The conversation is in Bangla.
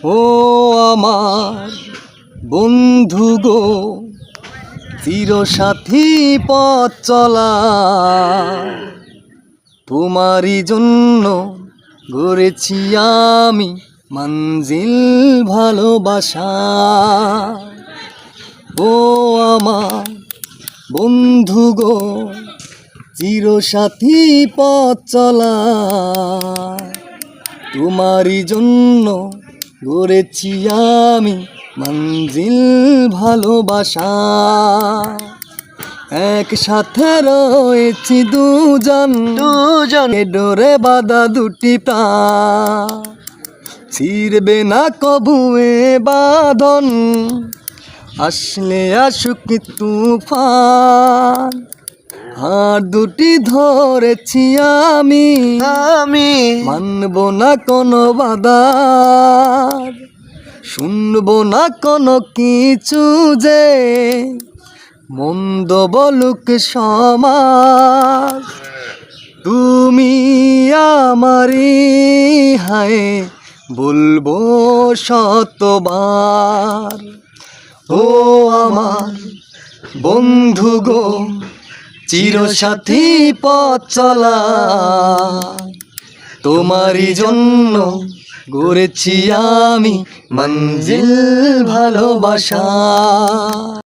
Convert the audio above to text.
ও আমার বন্ধু গো, চিরসাথী পথ চলা, তোমারই জন্য গড়েছি আমি মঞ্জিল ভালোবাসা। ও আমার বন্ধু গো, চিরসাথী পথ চলা, তোমারই জন্য গড়েছি আমি মঞ্জিল ভালোবাসা। একসাথে রয়েছি দুজন ডোরে বাঁধা দুটি প্রাণ, ছিড়বে না কবুয়ে বাঁধন, আসলে আসুক তুফান। হাত দুটি ধরেছি আমি মানব না কোনো বাধা, শুনবো না কোনো কিছু যে মন্দ বলুক সমাজ। তুমি আমারই হায় বলবো শতবার। ও আমার বন্ধু গো, চিরসাথী পথ চলা, তোমারই জন্য গড়েছি আমি মঞ্জিল ভালোবাসা।